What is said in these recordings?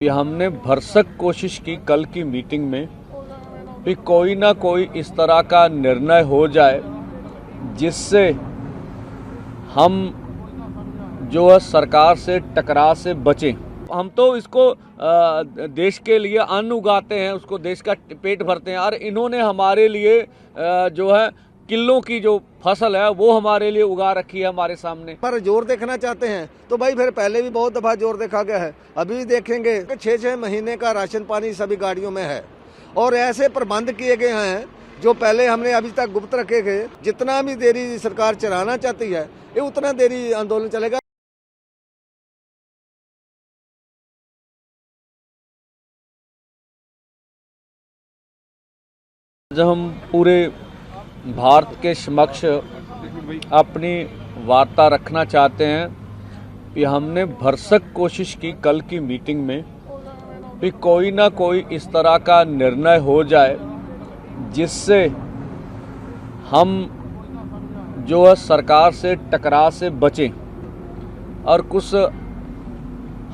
हमने भरसक कोशिश की कल की मीटिंग में कि कोई ना कोई इस तरह का निर्णय हो जाए जिससे हम जो है सरकार से टकराव से बचें। हम तो इसको देश के लिए अन्न उगाते हैं, उसको देश का पेट भरते हैं, और इन्होंने हमारे लिए जो है किलों की जो फसल है वो हमारे लिए उगा रखी है हमारे सामने। पर जोर देखना चाहते हैं तो भाई फिर पहले भी बहुत दफा जोर देखा गया है, अभी भी देखेंगे। 6-6 महीने का राशन पानी सभी गाड़ियों में है और ऐसे प्रबंध किए गए हैं जो पहले हमने अभी तक गुप्त रखे गए। जितना भी देरी सरकार चलाना चाहती है ये उतना देरी आंदोलन चलेगा। आज हम पूरे भारत के समक्ष अपनी वार्ता रखना चाहते हैं कि हमने भरसक कोशिश की कल की मीटिंग में कि कोई ना कोई इस तरह का निर्णय हो जाए जिससे हम जो है सरकार से टकराव से बचें और कुछ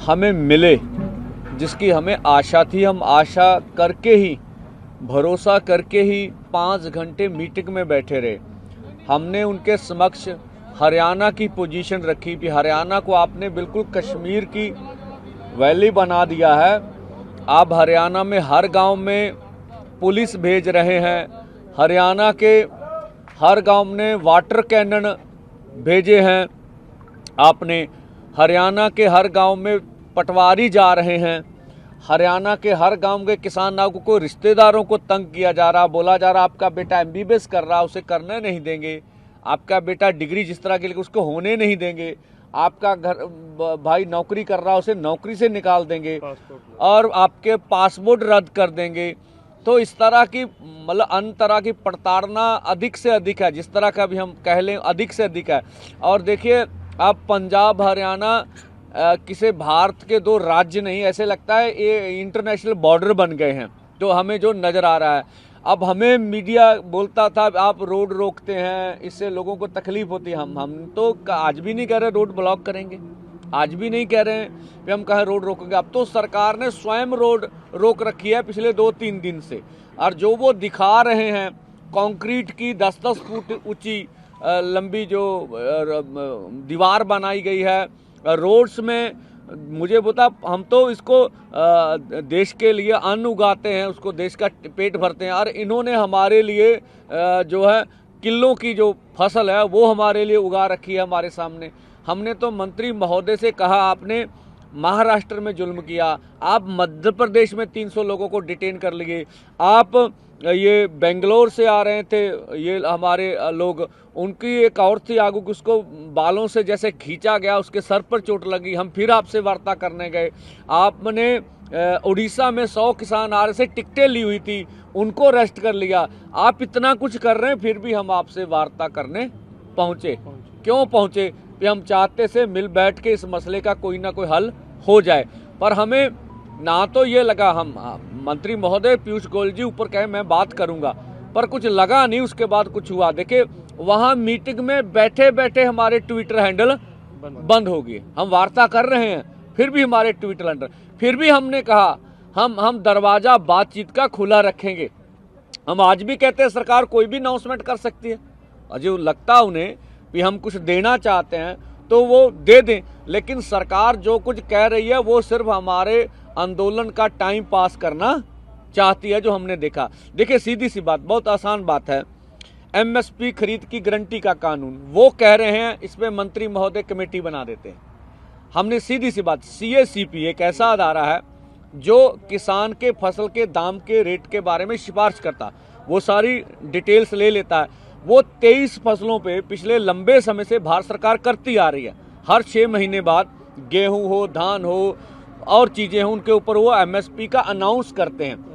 हमें मिले जिसकी हमें आशा थी। हम आशा करके ही, भरोसा करके ही 5 घंटे मीटिंग में बैठे रहे। हमने उनके समक्ष हरियाणा की पोजीशन रखी कि हरियाणा को आपने बिल्कुल कश्मीर की वैली बना दिया है। आप हरियाणा में हर गांव में पुलिस भेज रहे हैं, हरियाणा के हर गांव में वाटर कैनन भेजे हैं आपने, हरियाणा के हर गांव में पटवारी जा रहे हैं, हरियाणा के हर गांव के किसानों को रिश्तेदारों को तंग किया जा रहा, बोला जा रहा आपका बेटा MBBS कर रहा उसे करने नहीं देंगे, आपका बेटा डिग्री जिस तरह के लिए उसको होने नहीं देंगे, आपका घर भाई नौकरी कर रहा उसे नौकरी से निकाल देंगे और आपके पासपोर्ट रद्द कर देंगे। तो इस तरह की मतलब अन्य तरह की प्रताड़ना अधिक से अधिक है, जिस तरह का भी हम कह लें अधिक से अधिक है। और देखिए अब पंजाब हरियाणा किसी भारत के 2 राज्य नहीं, ऐसे लगता है ये इंटरनेशनल बॉर्डर बन गए हैं। तो हमें जो नज़र आ रहा है, अब हमें मीडिया बोलता था आप रोड रोकते हैं इससे लोगों को तकलीफ होती है। हम तो आज भी नहीं कह रहे रोड ब्लॉक करेंगे, आज भी नहीं कह रहे हैं कि हम कहें रोड रोकेंगे। अब तो सरकार ने स्वयं रोड रोक रखी है पिछले 2-3 दिन से, और जो वो दिखा रहे हैं कंक्रीट की 10-10 फुट ऊंची लंबी जो दीवार बनाई गई है रोड्स में, मुझे बता हम तो इसको देश के लिए अन्न उगाते हैं, उसको देश का पेट भरते हैं, और इन्होंने हमारे लिए जो है किलों की जो फसल है वो हमारे लिए उगा रखी है हमारे सामने। हमने तो मंत्री महोदय से कहा आपने महाराष्ट्र में जुल्म किया, आप मध्य प्रदेश में 300 लोगों को डिटेन कर लिए, आप ये बेंगलोर से आ रहे थे ये हमारे लोग, उनकी एक और थी आगू उसको बालों से जैसे खींचा गया, उसके सर पर चोट लगी, हम फिर आपसे वार्ता करने गए। आपने उड़ीसा में 100 किसान आ रहे थे, टिकटें ली हुई थी, उनको अरेस्ट कर लिया। आप इतना कुछ कर रहे हैं फिर भी हम आपसे वार्ता करने पहुँचे। क्यों पहुँचे? कि हम चाहते से मिल बैठ के इस मसले का कोई ना कोई हल हो जाए। पर हमें ना तो ये लगा, हम मंत्री महोदय पीयूष गोयल जी ऊपर कहे मैं बात करूंगा, पर कुछ लगा नहीं, उसके बाद कुछ हुआ। देखिए वहां मीटिंग में बैठे बैठे हमारे ट्विटर हैंडल बंद हो गए। हम वार्ता कर रहे हैं फिर भी हमारे ट्विटर हैंडल, फिर भी हमने कहा हम दरवाजा बातचीत का खुला रखेंगे। हम आज भी कहते हैं सरकार कोई भी अनाउंसमेंट कर सकती है, और जो लगता उन्हें कि हम कुछ देना चाहते हैं तो वो दे दें, लेकिन सरकार जो कुछ कह रही है वो सिर्फ हमारे आंदोलन का टाइम पास करना चाहती है, जो हमने देखा। देखिए सीधी सी बात, बहुत आसान बात है, MSP खरीद की गारंटी का कानून वो कह रहे हैं इस पे मंत्री महोदय कमेटी बना देते हैं। हमने सीधी सी बात, CACP एक ऐसा अदारा है जो किसान के फसल के दाम के रेट के बारे में सिफारिश करता, वो सारी डिटेल्स ले लेता है। वो 23 फसलों पे पिछले लंबे समय से भारत सरकार करती आ रही है, हर 6 महीने बाद गेहूं हो, धान हो और चीजें हों, उनके ऊपर वो MSP का अनाउंस करते हैं।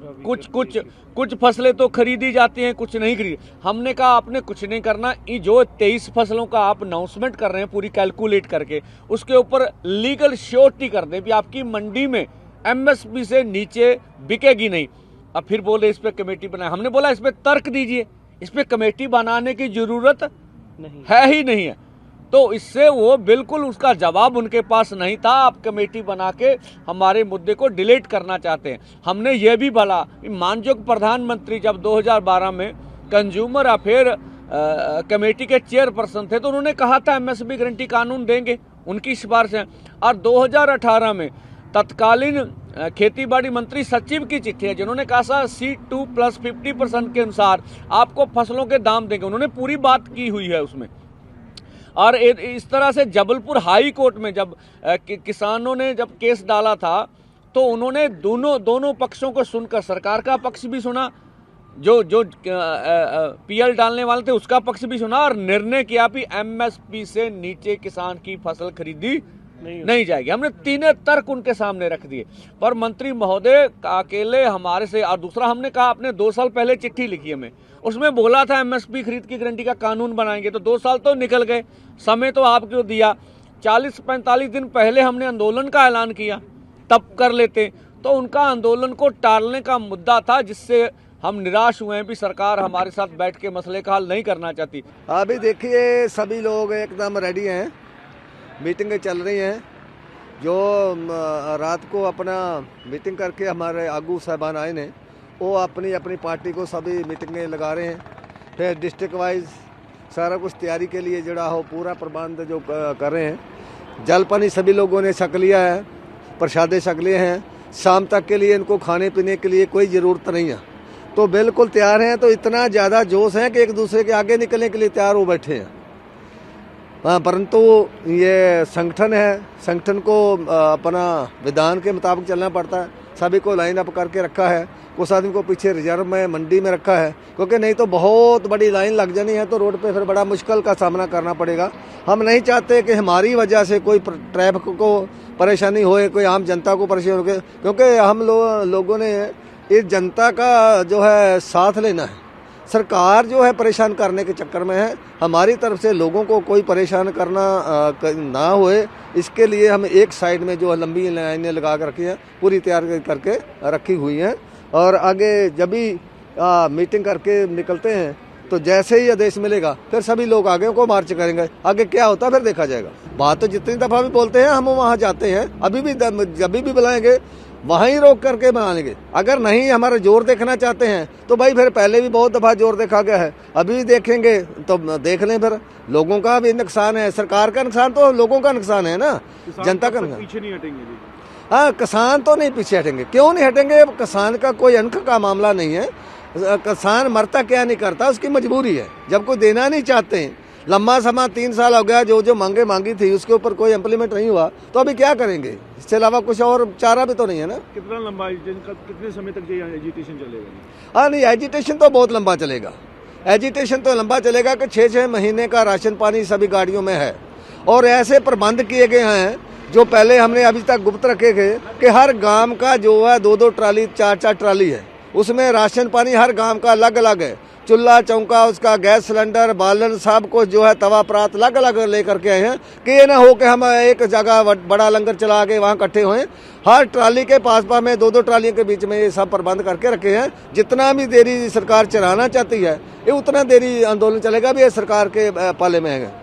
कुछ फसलें तो खरीदी जाती हैं, कुछ नहीं खरीदी। हमने कहा आपने कुछ नहीं करना, ये जो 23 फसलों का आप अनाउंसमेंट कर रहे हैं पूरी कैलकुलेट करके, उसके ऊपर लीगल श्योरिटी कर दें कि आपकी मंडी में MSP से नीचे बिकेगी नहीं। अब फिर बोले इस पर कमेटी बनाए, हमने बोला इस पर तर्क दीजिए, इस पर कमेटी बनाने की जरूरत नहीं है ही नहीं है। तो इससे वो बिल्कुल उसका जवाब उनके पास नहीं था। आप कमेटी बना के हमारे मुद्दे को डिलीट करना चाहते हैं। हमने ये भी बोला, माननीय प्रधानमंत्री जब 2012 में कंज्यूमर अफेयर कमेटी के चेयरपर्सन थे तो उन्होंने कहा था एमएसपी गारंटी कानून देंगे, उनकी सिफारिश है। और 2018 में तत्कालीन खेतीबाड़ी मंत्री सचिव की चिट्ठी है जिन्होंने कहा था C2 प्लस 50% के अनुसार आपको फसलों के दाम देंगे, उन्होंने पूरी बात की हुई है उसमें। और इस तरह से जबलपुर हाई कोर्ट में जब किसानों ने जब केस डाला था तो उन्होंने दोनों पक्षों को सुनकर सरकार का पक्ष भी सुना, जो पीएल डालने वाले थे उसका पक्ष भी सुना और निर्णय किया भी एमएसपी से नीचे किसान की फसल खरीदी नहीं जाएगी। हमने तीनों तर्क उनके सामने रख दिए, पर मंत्री महोदय अकेले हमारे से। और दूसरा हमने कहा, आपने 2 साल पहले चिट्ठी लिखी हमें, उसमें बोला था एमएसपी खरीद की गारंटी का कानून बनाएंगे, तो 2 साल तो निकल गए, समय तो आपको दिया। 40-45 दिन पहले हमने आंदोलन का ऐलान किया, तब कर लेते। तो उनका आंदोलन को टालने का मुद्दा था, जिससे हम निराश हुए हैं भी सरकार हमारे साथ बैठ के मसले का हल नहीं करना चाहती। अभी देखिए सभी लोग एकदम रेडी हैं, मीटिंगें चल रही हैं। जो रात को अपना मीटिंग करके हमारे आगू साहबान आए ने, वो अपनी अपनी पार्टी को सभी मीटिंगें लगा रहे हैं। फिर डिस्ट्रिक्ट वाइज सारा कुछ तैयारी के लिए जड़ा हो पूरा प्रबंध जो कर रहे हैं। जल पानी सभी लोगों ने छक लिया है, प्रसादे छक लिए हैं। शाम तक के लिए इनको खाने पीने के लिए कोई ज़रूरत नहीं है, तो बिल्कुल तैयार हैं। तो इतना ज़्यादा जोश है कि एक दूसरे के आगे निकलने के लिए तैयार हो बैठे हैं। परंतु ये संगठन है, संगठन को अपना विधान के मुताबिक चलना पड़ता है। सभी को लाइन अप करके रखा है, कुछ आदमी को पीछे रिजर्व में मंडी में रखा है, क्योंकि नहीं तो बहुत बड़ी लाइन लग जानी है तो रोड पे फिर बड़ा मुश्किल का सामना करना पड़ेगा। हम नहीं चाहते कि हमारी वजह से कोई ट्रैफिक को परेशानी होए, कोई आम जनता को परेशानी हो, क्योंकि हम लोगों ने इस जनता का जो है साथ लेना है। सरकार जो है परेशान करने के चक्कर में है, हमारी तरफ से लोगों को कोई परेशान करना ना होए, इसके लिए हम एक साइड में जो लंबी लाइनें लगा कर रखी हैं, पूरी तैयार करके रखी हुई हैं। और आगे जब भी मीटिंग करके निकलते हैं तो जैसे ही आदेश मिलेगा फिर सभी लोग आगे को मार्च करेंगे। आगे क्या होता है फिर देखा जाएगा। बात तो जितनी दफ़ा भी बोलते हैं हम वहाँ जाते हैं, अभी भी जब भी बुलाएंगे वहाँ ही रोक करके बना लेंगे। अगर नहीं हमारा जोर देखना चाहते हैं तो भाई फिर पहले भी बहुत दफ़ा जोर देखा गया है, अभी भी देखेंगे तो देख लें। फिर लोगों का भी नुकसान है, सरकार का नुकसान तो लोगों का नुकसान है ना, जनता का नुकसान। पीछे नहीं हटेंगे। हाँ, किसान तो नहीं पीछे हटेंगे। क्यों नहीं हटेंगे? किसान का कोई अंक का मामला नहीं है। किसान मरता क्या नहीं करता, उसकी मजबूरी है। जब कोई देना नहीं चाहते हैं, लंबा समय 3 साल हो गया, जो मांगी थी उसके ऊपर कोई इम्प्लीमेंट नहीं हुआ, तो अभी क्या करेंगे? इसके अलावा कुछ और चारा भी तो नहीं है ना। कितना लंबा कितने समय तक ये एजिटेशन चलेगा? हाँ नहीं, एजिटेशन तो बहुत लंबा चलेगा। एजिटेशन तो लंबा चलेगा कि 6-6 महीने का राशन पानी सभी गाड़ियों में है। और ऐसे प्रबंध किए गए हैं जो पहले हमने अभी तक गुप्त रखे थे कि हर गांव का जो है 2-2 ट्राली 4-4 ट्राली है, उसमें राशन पानी हर गांव का अलग अलग है। चूल्हा चौंका, उसका गैस सिलेंडर, बालन, सब को जो है तवा परात अलग अलग लेकर के आए हैं कि ये ना हो कि हम एक जगह बड़ा लंगर चला के वहाँ इकट्ठे हुए। हर ट्राली के पास में 2-2 ट्रालियों के बीच में ये सब प्रबंध करके रखे हैं। जितना भी देरी सरकार चलाना चाहती है, ये उतना देरी आंदोलन चलेगा भी, ये सरकार के पाले में है।